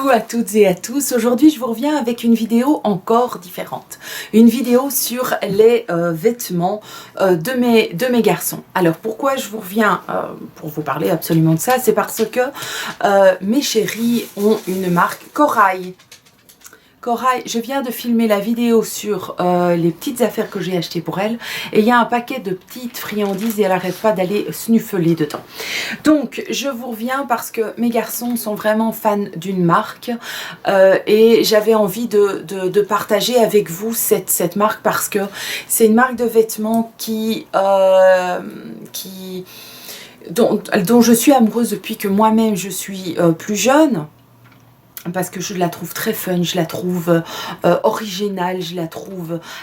Coucou à toutes et à tous, aujourd'hui je vous reviens avec une vidéo encore différente. Une vidéo sur les vêtements de mes garçons. Alors pourquoi je vous reviens pour vous parler absolument de ça, c'est parce que mes chéris ont une marque Corail. Corail, je viens de filmer la vidéo sur les petites affaires que j'ai achetées pour elle et il y a un paquet de petites friandises et elle n'arrête pas d'aller snuffeler dedans. Donc je vous reviens parce que mes garçons sont vraiment fans d'une marque et j'avais envie de partager avec vous cette marque parce que c'est une marque de vêtements dont je suis amoureuse depuis que moi-même je suis plus jeune. Parce que je la trouve très fun, je la trouve originale,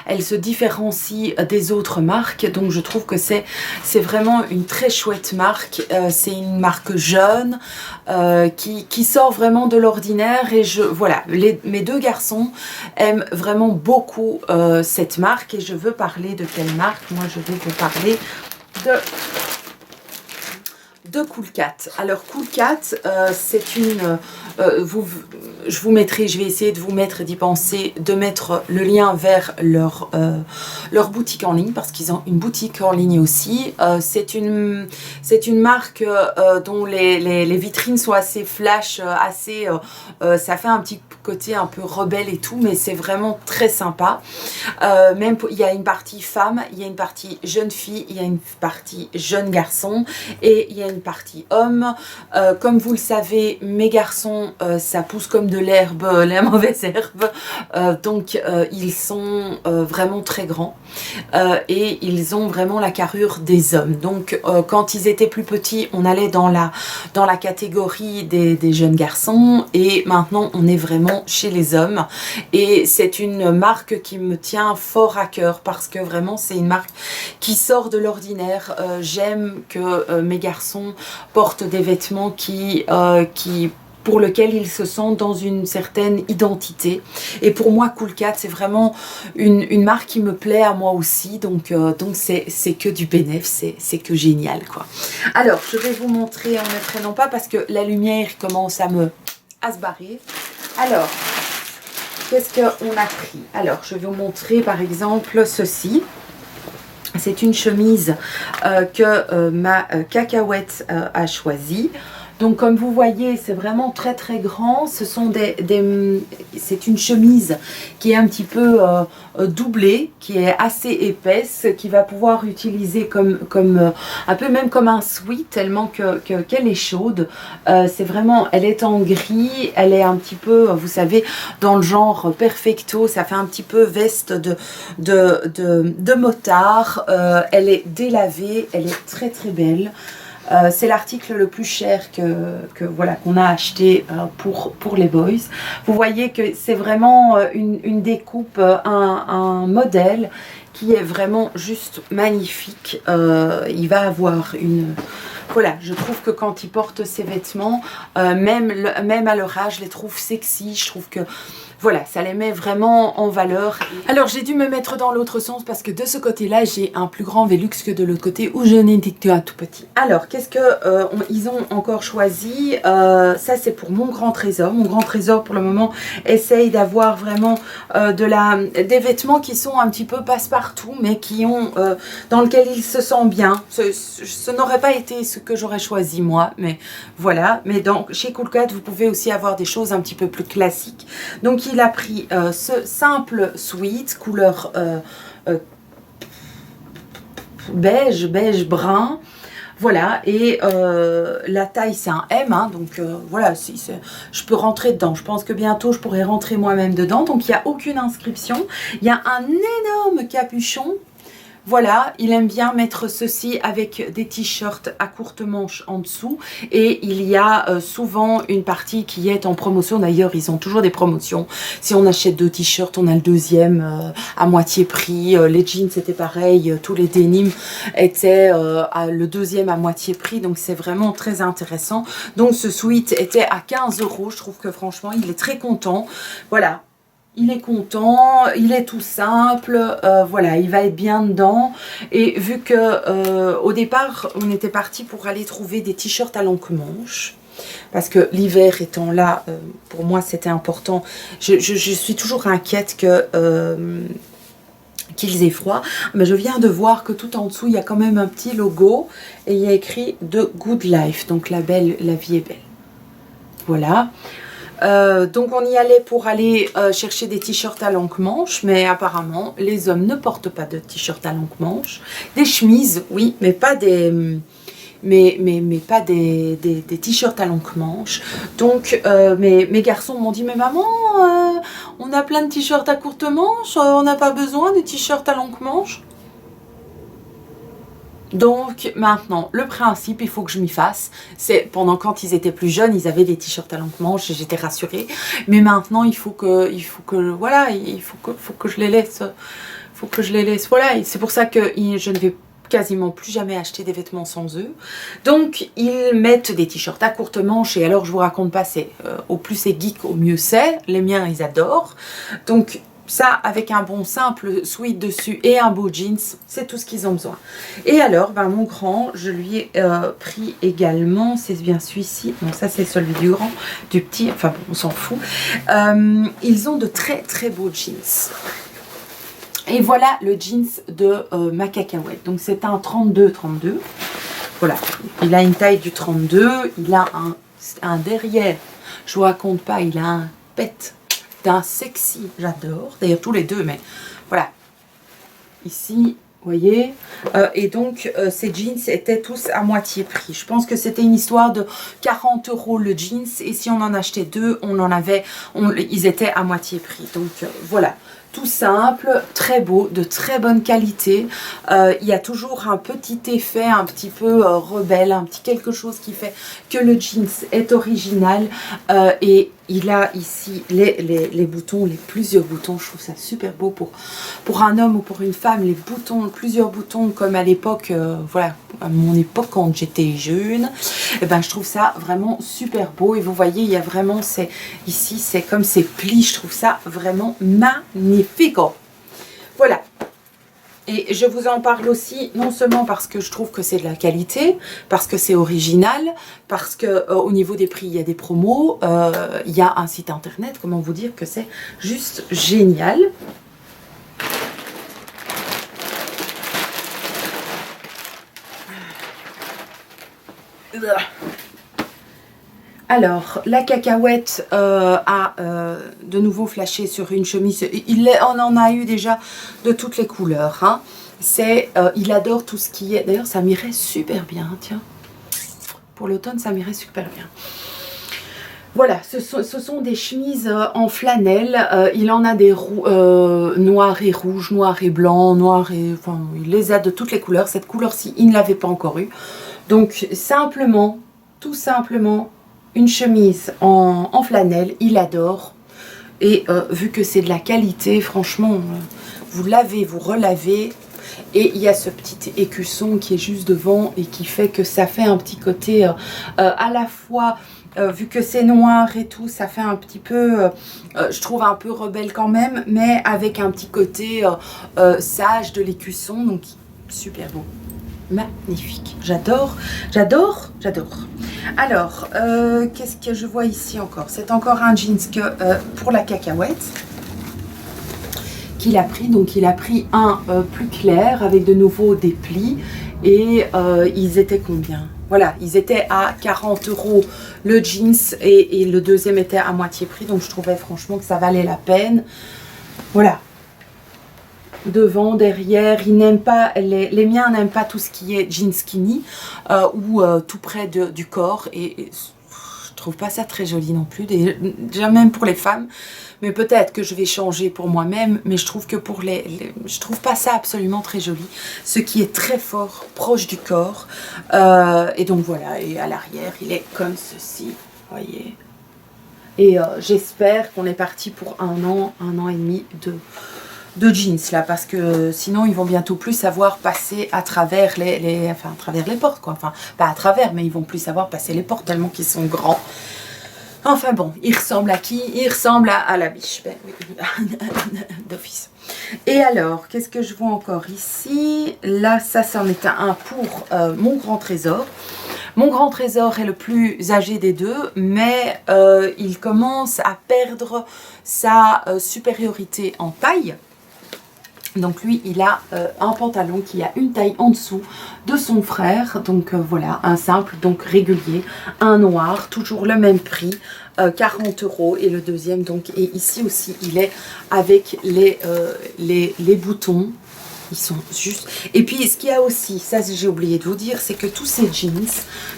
elle se différencie des autres marques, donc je trouve que c'est vraiment une très chouette marque. C'est une marque jeune qui sort vraiment de l'ordinaire et voilà, mes deux garçons aiment vraiment beaucoup cette marque et je veux parler de quelle marque? Moi je vais vous parler de Cool Cat. Alors Cool Cat, c'est une... je vous mettrai, je vais essayer de vous mettre, d'y penser, de mettre le lien vers leur boutique en ligne, parce qu'ils ont une boutique en ligne aussi. C'est une marque dont les vitrines sont assez flash, ça fait un petit côté un peu rebelle et tout, mais c'est vraiment très sympa. Même il y a une partie femme, il y a une partie jeune fille, il y a une partie jeune garçon et il y a une partie homme. Comme vous le savez, mes garçons, ça pousse comme de l'herbe, la mauvaise herbe, donc ils sont vraiment très grands et ils ont vraiment la carrure des hommes. Donc quand ils étaient plus petits, on allait dans la catégorie des jeunes garçons et maintenant on est vraiment chez les hommes et c'est une marque qui me tient fort à cœur parce que vraiment c'est une marque qui sort de l'ordinaire. J'aime que mes garçons portent des vêtements pour lequel ils se sentent dans une certaine identité. Et pour moi, Cool Cat, c'est vraiment une marque qui me plaît à moi aussi. Donc c'est que du bénéf, c'est que génial, quoi. Alors, je vais vous montrer en ne traînant pas parce que la lumière commence à se barrer. Alors, qu'est-ce qu'on a pris? Alors, je vais vous montrer par exemple ceci. C'est une chemise que ma cacahuète a choisie. Donc comme vous voyez, c'est vraiment très très grand. C'est une chemise qui est un petit peu doublée, qui est assez épaisse, qui va pouvoir utiliser comme un peu même comme un sweat, tellement qu'elle est chaude. C'est vraiment, elle est en gris, elle est un petit peu, vous savez, dans le genre perfecto. Ça fait un petit peu veste de motard. Elle est délavée, elle est très très belle. C'est l'article le plus cher qu'on a acheté pour les boys. Vous voyez que c'est vraiment une découpe, un modèle qui est vraiment juste magnifique. Il va avoir une... Voilà, je trouve que quand ils portent ces vêtements, même à leur âge, je les trouve sexy. Je trouve que... Voilà, ça les met vraiment en valeur. Alors, j'ai dû me mettre dans l'autre sens parce que de ce côté-là, j'ai un plus grand Velux que de l'autre côté où je n'étais qu'un tout petit. Alors, qu'est-ce qu'ils ont encore choisi? Ça, c'est pour mon grand trésor. Mon grand trésor, pour le moment, essaye d'avoir vraiment des vêtements qui sont un petit peu passe-partout, mais dans lequel il se sent bien. Ce n'aurait pas été ce que j'aurais choisi, moi, mais voilà. Mais chez Cool Cat, vous pouvez aussi avoir des choses un petit peu plus classiques. Donc, il a pris ce simple sweat couleur beige brun, voilà, et la taille c'est un M, hein, donc voilà, je peux rentrer dedans. Je pense que bientôt je pourrai rentrer moi-même dedans. Donc il n'y a aucune inscription, il y a un énorme capuchon. Voilà, il aime bien mettre ceci avec des t-shirts à courte manche en dessous et il y a souvent une partie qui est en promotion. D'ailleurs, ils ont toujours des promotions. Si on achète 2 t-shirts, on a le deuxième à moitié prix. Les jeans, c'était pareil. Tous les denims étaient le deuxième à moitié prix. Donc, c'est vraiment très intéressant. Donc, ce sweat était à 15 €. Je trouve que franchement, il est très content. Voilà. Il est content, il est tout simple, voilà, il va être bien dedans. Et vu que au départ, on était parti pour aller trouver des t-shirts à longue manche. parce que l'hiver étant là, pour moi c'était important. Je suis toujours inquiète que qu'ils aient froid, mais je viens de voir que tout en dessous il y a quand même un petit logo et il y a écrit The Good Life, donc la vie est belle. Voilà. Donc on y allait pour aller chercher des t-shirts à longue manche, mais apparemment les hommes ne portent pas de t-shirts à longue manche. Des chemises, oui, mais pas des pas des t-shirts à longue manche. Donc mes garçons m'ont dit, mais maman, on a plein de t-shirts à courte manche, on n'a pas besoin de t-shirts à longue manche. Donc maintenant, le principe, il faut que je m'y fasse. C'est pendant quand ils étaient plus jeunes, ils avaient des t-shirts à longue manche et j'étais rassurée. Mais maintenant, il faut que je les laisse. Faut que je les laisse. Voilà, et c'est pour ça que je ne vais quasiment plus jamais acheter des vêtements sans eux. Donc ils mettent des t-shirts à courte manche et alors je vous raconte pas, c'est au plus c'est geek, au mieux c'est. Les miens, ils adorent. Donc ça, avec un bon simple sweat dessus et un beau jeans, c'est tout ce qu'ils ont besoin. Et alors, ben, mon grand, je lui ai pris également, c'est bien celui-ci, non ça c'est celui du grand, du petit, enfin bon, on s'en fout. Ils ont de très très beaux jeans. Et voilà le jeans de ma cacahuète. Donc c'est un 32-32. Voilà, il a une taille du 32, il a un derrière, je vous raconte pas, il a un pet d'un sexy, j'adore, d'ailleurs tous les deux, mais voilà, ici, vous voyez, et donc ces jeans étaient tous à moitié prix. Je pense que c'était une histoire de 40 € le jeans, et si on en achetait deux, ils étaient à moitié prix. Donc voilà, tout simple, très beau, de très bonne qualité. Il y a toujours un petit effet un petit peu rebelle, un petit quelque chose qui fait que le jeans est original. Et il a ici les boutons, plusieurs boutons. Je trouve ça super beau pour un homme ou pour une femme. Les boutons, plusieurs boutons comme à l'époque, voilà, à mon époque quand j'étais jeune. Et ben, je trouve ça vraiment super beau. Et vous voyez, il y a vraiment, ici, c'est comme ces plis. Je trouve ça vraiment magnifique. Voilà. Et je vous en parle aussi, non seulement parce que je trouve que c'est de la qualité, parce que c'est original, parce que au niveau des prix, il y a des promos, il y a un site internet, comment vous dire que c'est juste génial. Alors, la cacahuète a de nouveau flashé sur une chemise. On en a eu déjà de toutes les couleurs. Hein. Il adore tout ce qui est... D'ailleurs, ça m'irait super bien, tiens. Pour l'automne, ça m'irait super bien. Voilà, ce sont des chemises en flanelle. Il en a des noirs et rouges, noirs et blancs, noirs et... Enfin, il les a de toutes les couleurs. Cette couleur-ci, il ne l'avait pas encore eu. Donc, simplement, tout simplement... une chemise en flanelle, il adore. Et vu que c'est de la qualité, franchement, vous lavez, vous relavez. Et il y a ce petit écusson qui est juste devant et qui fait que ça fait un petit côté à la fois, vu que c'est noir et tout, ça fait un petit peu, je trouve un peu rebelle quand même, mais avec un petit côté sage de l'écusson, donc super beau. Magnifique, j'adore, j'adore, j'adore. Alors, qu'est-ce que je vois ici encore? C'est encore un jeans que pour la cacahuète qu'il a pris. Donc il a pris un plus clair avec de nouveau des plis et ils étaient combien? Voilà, ils étaient à 40 € le jeans et le deuxième était à moitié prix. Donc je trouvais franchement que ça valait la peine. Voilà. Devant, derrière, ils n'aiment pas, les miens n'aiment pas tout ce qui est jean skinny ou tout près du corps et je trouve pas ça très joli non plus, déjà même pour les femmes, mais peut-être que je vais changer pour moi-même, mais je trouve que pour je trouve pas ça absolument très joli, ce qui est très fort, proche du corps, et donc voilà, et à l'arrière il est comme ceci, voyez. Et j'espère qu'on est parti pour un an et demi de jeans là, parce que sinon ils vont bientôt plus savoir passer à travers à travers les portes quoi, enfin pas à travers, mais ils vont plus savoir passer les portes tellement qu'ils sont grands. Enfin bon, il ressemble à qui? Il ressemble à la biche, ben oui, d'office. Et alors, qu'est-ce que je vois encore ici? Là, ça c'en est un pour mon grand trésor. Mon grand trésor est le plus âgé des deux, mais il commence à perdre sa supériorité en taille. Donc lui, il a un pantalon qui a une taille en dessous de son frère. Donc voilà, un simple, donc régulier, un noir, toujours le même prix, 40 €. Et le deuxième, donc, et ici aussi, il est avec les boutons. Ils sont juste... Et puis, ce qu'il y a aussi, ça j'ai oublié de vous dire, c'est que tous ces jeans,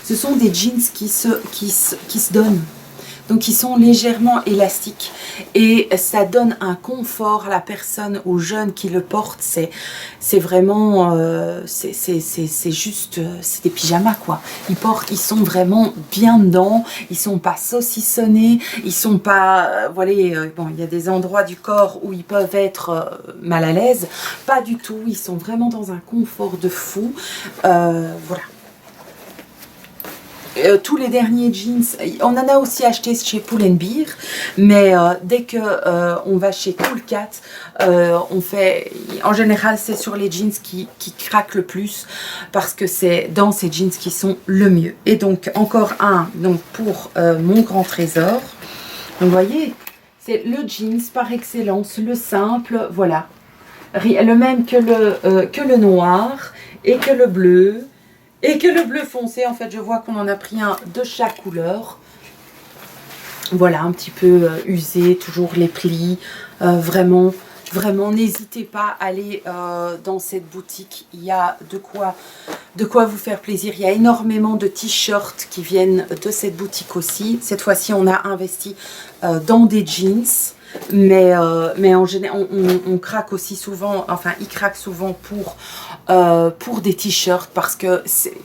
ce sont des jeans qui se donnent. Donc, ils sont légèrement élastiques et ça donne un confort à la personne, aux jeunes qui le portent. C'est vraiment, c'est juste, c'est des pyjamas quoi. Ils sont vraiment bien dedans. Ils sont pas saucissonnés. Ils sont pas, voilà, bon, il y a des endroits du corps où ils peuvent être mal à l'aise. Pas du tout. Ils sont vraiment dans un confort de fou. Voilà. Tous les derniers jeans, on en a aussi acheté chez Pull&Bear, mais dès que on va chez Cool Cat, on fait, en général c'est sur les jeans qui craquent le plus, parce que c'est dans ces jeans qui sont le mieux. Et donc encore un, donc pour mon grand trésor, donc vous voyez, c'est le jeans par excellence, le simple, voilà, le même que le noir et que le bleu. Et que le bleu foncé, en fait, je vois qu'on en a pris un de chaque couleur. Voilà, un petit peu usé, toujours les plis. Vraiment, n'hésitez pas à aller dans cette boutique. Il y a de quoi vous faire plaisir. Il y a énormément de t-shirts qui viennent de cette boutique aussi. Cette fois-ci, on a investi dans des jeans. Mais en général, on craque aussi souvent, enfin, ils craquent souvent pour des t-shirts parce que,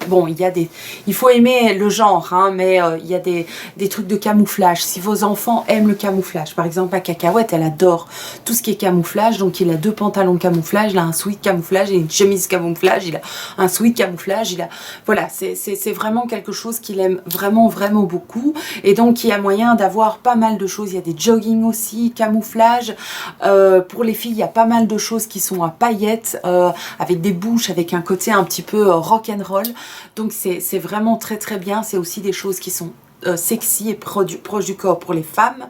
bon, il faut aimer le genre, hein, mais il y a des trucs de camouflage. Si vos enfants aiment le camouflage, par exemple, ma cacahuète, elle adore tout ce qui est camouflage, donc il a 2 pantalons camouflage, il a un sweat camouflage et une chemise camouflage, il a un sweat camouflage, voilà, c'est vraiment quelque chose qu'il aime vraiment beaucoup, et donc il y a moyen d'avoir pas mal de choses. Il y a des jogging aussi, camouflage. Pour les filles, il y a pas mal de choses qui sont à paillettes, avec des bouches, avec un côté un petit peu rock'n'roll. Donc c'est vraiment très bien. C'est aussi des choses qui sont sexy et proche du corps pour les femmes.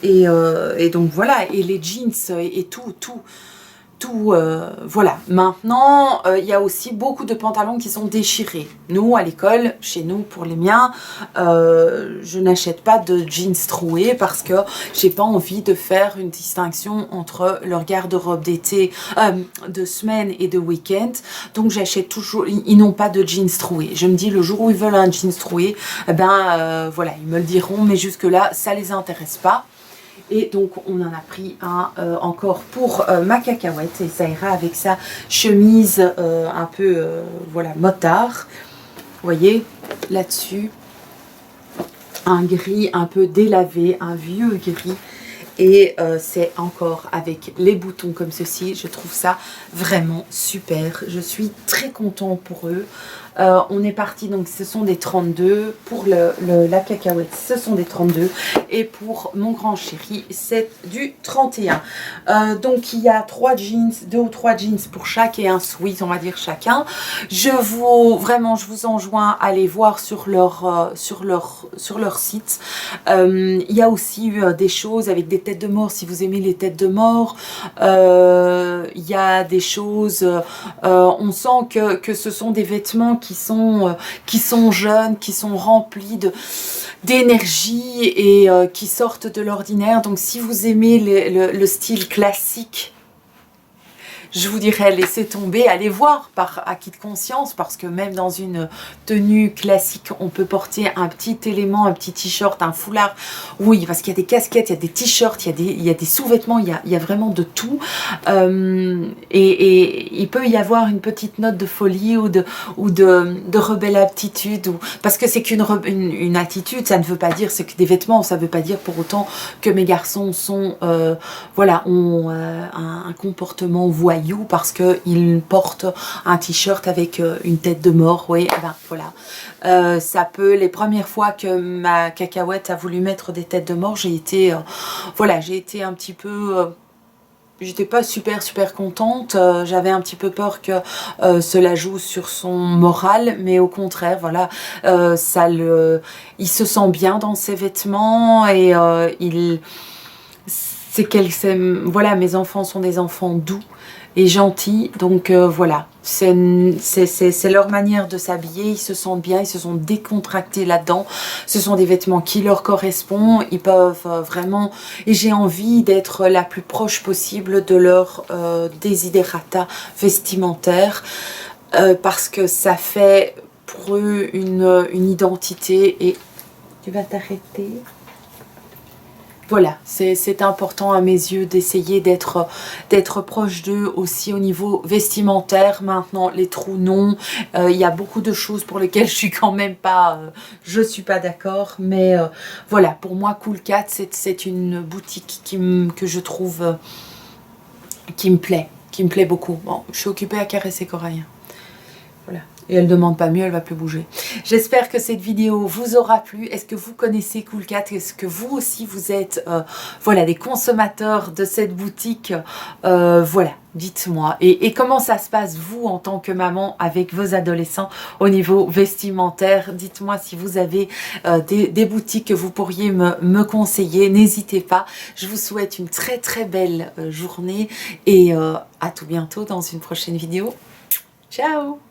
Et donc voilà, et les jeans et tout, voilà. Maintenant, il y a aussi beaucoup de pantalons qui sont déchirés. Nous, à l'école, chez nous, pour les miens, je n'achète pas de jeans troués parce que j'ai pas envie de faire une distinction entre leur garde-robe d'été, de semaine et de week-end. Donc, j'achète toujours, ils n'ont pas de jeans troués. Je me dis, le jour où ils veulent un jeans troué, eh ben, voilà, ils me le diront, mais jusque-là, ça les intéresse pas. Et donc, on en a pris un encore pour ma cacahuète. Et ça ira avec sa chemise un peu, voilà, motard. Vous voyez, là-dessus, un gris un peu délavé, un vieux gris. Et c'est encore avec les boutons comme ceci. Je trouve ça vraiment super. Je suis très contente pour eux. On est parti, donc ce sont des 32 pour la cacahuète, ce sont des 32, et pour mon grand chéri c'est du 31. Donc il y a 3 jeans, 2 ou 3 jeans pour chaque et un sweat, on va dire chacun. Je vous enjoins à aller voir sur leur site. Il y a aussi des choses avec des têtes de mort, si vous aimez les têtes de mort. Il y a des choses, on sent que ce sont des vêtements qui sont jeunes, qui sont remplis d'énergie et qui sortent de l'ordinaire. Donc si vous aimez le style classique, je vous dirais laissez tomber, allez voir par acquis de conscience, parce que même dans une tenue classique, on peut porter un petit élément, un petit t-shirt, un foulard. Oui, parce qu'il y a des casquettes, il y a des t-shirts, il y a des sous-vêtements, il y a vraiment de tout. Et il peut y avoir une petite note de folie ou de rebelle attitude, parce que c'est qu'une attitude, ça ne veut pas dire, c'est que des vêtements, ça ne veut pas dire pour autant que mes garçons sont, voilà, ont un comportement voyant, parce qu'il porte un t-shirt avec une tête de mort. Oui, ben voilà. Ça peut, les premières fois que ma cacahuète a voulu mettre des têtes de mort, j'ai été, voilà, j'ai été un petit peu j'étais pas super contente. J'avais un petit peu peur que cela joue sur son moral, mais au contraire, voilà, il se sent bien dans ses vêtements et voilà, mes enfants sont des enfants doux et gentils, donc voilà, c'est leur manière de s'habiller, ils se sentent bien, ils se sont décontractés là-dedans, ce sont des vêtements qui leur correspondent, ils peuvent vraiment, et j'ai envie d'être la plus proche possible de leur desiderata vestimentaire, parce que ça fait pour eux une identité. Et tu vas t'arrêter. Voilà, c'est important à mes yeux d'essayer d'être proche d'eux aussi au niveau vestimentaire. Maintenant, les trous non, il y a beaucoup de choses pour lesquelles je suis quand même pas, je suis pas d'accord. Mais voilà, pour moi, Cool Cat, c'est une boutique que je trouve, qui me plaît beaucoup. Bon, je suis occupée à caresser Corail. Voilà. Et elle ne demande pas mieux, elle va plus bouger. J'espère que cette vidéo vous aura plu. Est-ce que vous connaissez Cool Cat? Est-ce que vous aussi vous êtes voilà, des consommateurs de cette boutique? Voilà, dites-moi. Et comment ça se passe vous en tant que maman avec vos adolescents au niveau vestimentaire? Dites-moi si vous avez des boutiques que vous pourriez me conseiller. N'hésitez pas. Je vous souhaite une très belle journée et à tout bientôt dans une prochaine vidéo. Ciao!